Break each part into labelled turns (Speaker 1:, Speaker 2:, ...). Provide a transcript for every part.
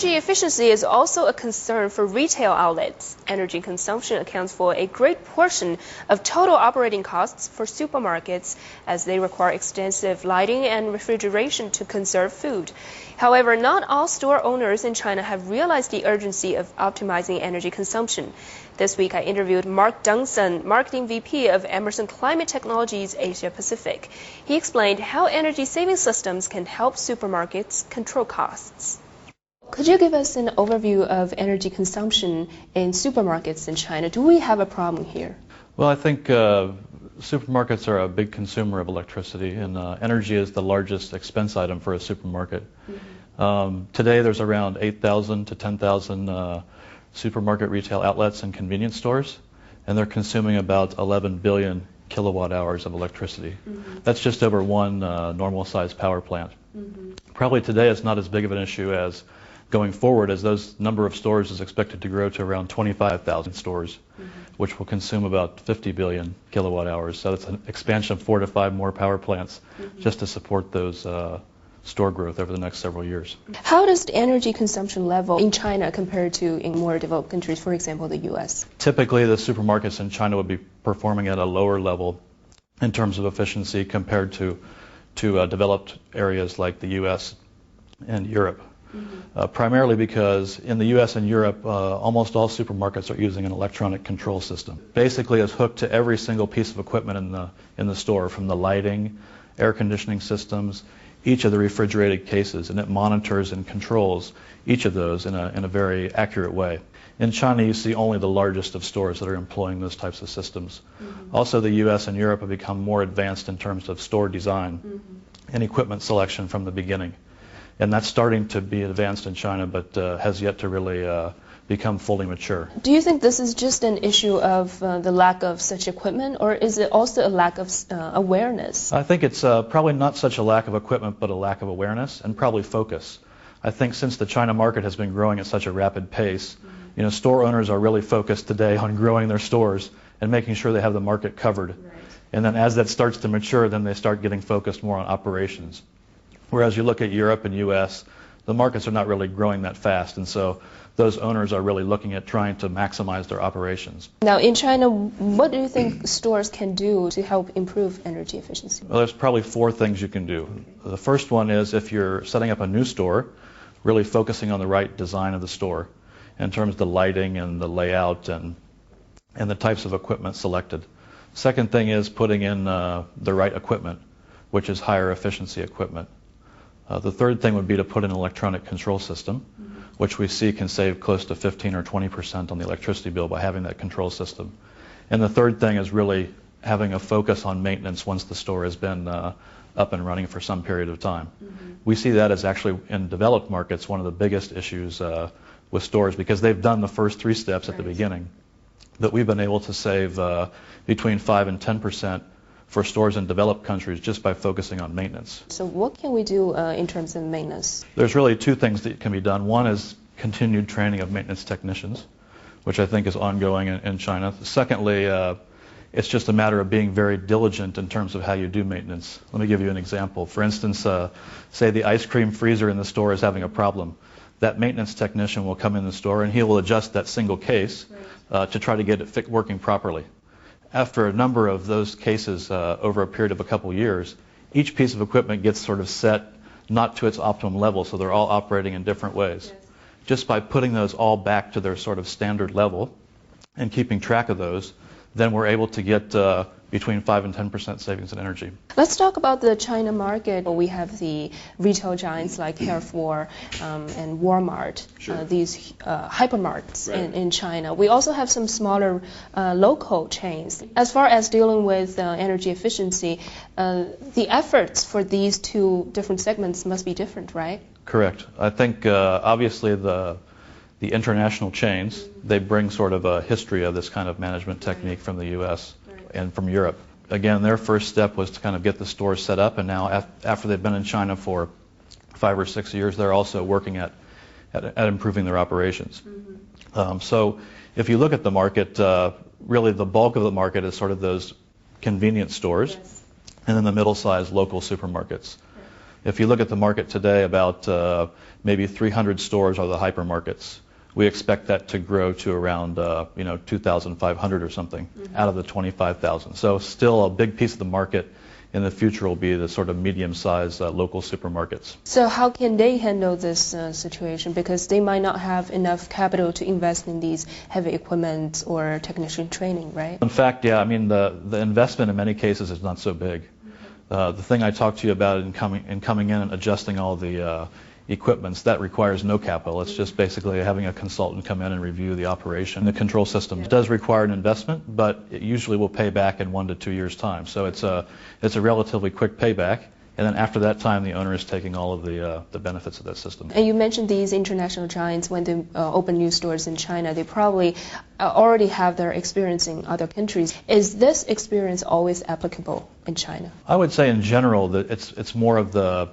Speaker 1: Energy efficiency is also a concern for retail outlets. Energy consumption accounts for a great portion of total operating costs for supermarkets, as they require extensive lighting and refrigeration to conserve food. However, not all store owners in China have realized the urgency of optimizing energy consumption. This week, I interviewed Mark Dungson, Marketing VP of Emerson Climate Technologies Asia Pacific. He explained how energy-saving systems can help supermarkets control costs. Could you give us an overview of energy consumption in supermarkets in China? Do we have a problem here?
Speaker 2: Well, I think supermarkets are a big consumer of electricity, and energy is the largest expense item for a supermarket. Today, there's around 8,000 to 10,000 supermarket retail outlets and convenience stores, and they're consuming about 11 billion kilowatt hours of electricity. That's just over one normal-sized power plant. Probably today it's not as big of an issue as going forward, as those number of stores is expected to grow to around 25,000 stores, which will consume about 50 billion kilowatt hours. So it's an expansion of 4 to 5 more power plants just to support those store growth over the next several years.
Speaker 1: How does the energy consumption level in China compare to in more developed countries, for example, the U.S.?
Speaker 2: Typically, the supermarkets in China would be performing at a lower level in terms of efficiency compared to developed areas like the U.S. and Europe. Primarily because in the U.S. and Europe, almost all supermarkets are using an electronic control system. Basically, it's hooked to every single piece of equipment in the store, from the lighting, air conditioning systems, each of the refrigerated cases, and it monitors and controls each of those in a very accurate way. In China, you see only the largest of stores that are employing those types of systems. Also, the U.S. and Europe have become more advanced in terms of store design and equipment selection from the beginning. And that's starting to be advanced in China, but has yet to really become fully mature.
Speaker 1: Do you think this is just an issue of the lack of such equipment, or is it also a lack of awareness?
Speaker 2: I think it's probably not such a lack of equipment, but a lack of awareness and probably focus. I think since the China market has been growing at such a rapid pace, store owners are really focused today on growing their stores and making sure they have the market covered. And then as that starts to mature, then they start getting focused more on operations. Whereas you look at Europe and U.S., the markets are not really growing that fast, and so those owners are really looking at trying to maximize their operations.
Speaker 1: Now, in China, what do you think stores can do to help improve energy efficiency?
Speaker 2: Well, there's probably 4 things you can do. The first one is, if you're setting up a new store, really focusing on the right design of the store in terms of the lighting and the layout and the types of equipment selected. Second thing is putting in the right equipment, which is higher efficiency equipment. The third thing would be to put in an electronic control system, which we see can save close to 15 or 20% on the electricity bill by having that control system. And the third thing is really having a focus on maintenance once the store has been up and running for some period of time. We see that as actually, in developed markets, one of the biggest issues with stores, because they've done the first 3 steps at the beginning. But we've been able to save between 5 and 10% for stores in developed countries just by focusing on maintenance.
Speaker 1: So what can we do in terms of maintenance?
Speaker 2: There's really 2 things that can be done. One is continued training of maintenance technicians, which I think is ongoing in China. Secondly, it's just a matter of being very diligent in terms of how you do maintenance. Let me give you an example. For instance, say the ice cream freezer in the store is having a problem. That maintenance technician will come in the store and he will adjust that single case to try to get it working properly. After a number of those cases over a period of a couple years, each piece of equipment gets sort of set not to its optimum level, so they're all operating in different ways. Just by putting those all back to their sort of standard level and keeping track of those, then we're able to get between 5 and 10% savings in energy.
Speaker 1: Let's talk about the China market. We have the retail giants like Carrefour and Walmart, these hypermarkets in China. We also have some smaller local chains. As far as dealing with energy efficiency, the efforts for these 2 different segments must be different, right?
Speaker 2: Correct. I think obviously the international chains, they bring sort of a history of this kind of management technique from the U.S. and from Europe. Again, their first step was to kind of get the stores set up, and now after they've been in China for 5 or 6 years, they're also working at improving their operations. So if you look at the market, really the bulk of the market is sort of those convenience stores and then the middle-sized local supermarkets. If you look at the market today, about maybe 300 stores are the hypermarkets. We expect that to grow to around 2,500 or something out of the 25,000. So still a big piece of the market in the future will be the sort of medium-sized local supermarkets.
Speaker 1: So how can they handle this situation? Because they might not have enough capital to invest in these heavy equipment or technician training, right?
Speaker 2: In fact, yeah, I mean, the investment in many cases is not so big. The thing I talked to you about in coming in and adjusting all the equipments, that requires no capital. It's just basically having a consultant come in and review the operation. The control system does require an investment, but it usually will pay back in 1 to 2 years' time. So it's a relatively quick payback. And then after that time, the owner is taking all of the benefits of that system.
Speaker 1: And you mentioned these international giants, when they open new stores in China, they probably already have their experience in other countries. Is this experience always applicable in China?
Speaker 2: I would say in general that it's more of the,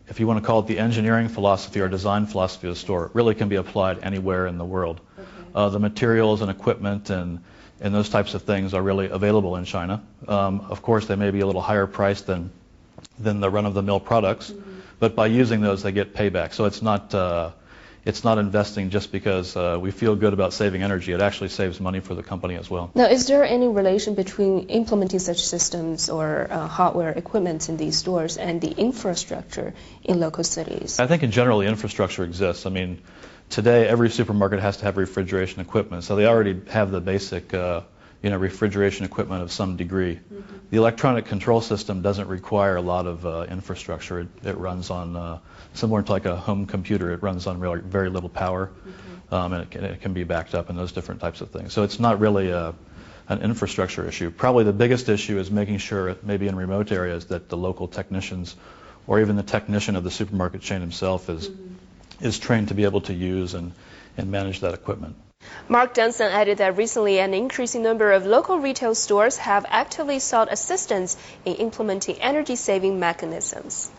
Speaker 2: if you want to call it the engineering philosophy or design philosophy of the store, it really can be applied anywhere in the world. Okay. The materials and equipment and those types of things are really available in China. Of course, they may be a little higher priced than the run-of-the-mill products, but by using those, they get payback. So it's not investing just because we feel good about saving energy. It actually saves money for the company as well.
Speaker 1: Now, is there any relation between implementing such systems or hardware equipment in these stores and the infrastructure in local cities?
Speaker 2: I think in general the infrastructure exists. I mean, today every supermarket has to have refrigeration equipment, so they already have the basic refrigeration equipment of some degree. The electronic control system doesn't require a lot of infrastructure. It runs on, similar to like a home computer, it runs on very little power, and it can be backed up and those different types of things. So it's not really an infrastructure issue. Probably the biggest issue is making sure, maybe in remote areas, that the local technicians or even the technician of the supermarket chain himself is trained to be able to use and manage that equipment.
Speaker 1: Mark Dunson added that recently an increasing number of local retail stores have actively sought assistance in implementing energy-saving mechanisms.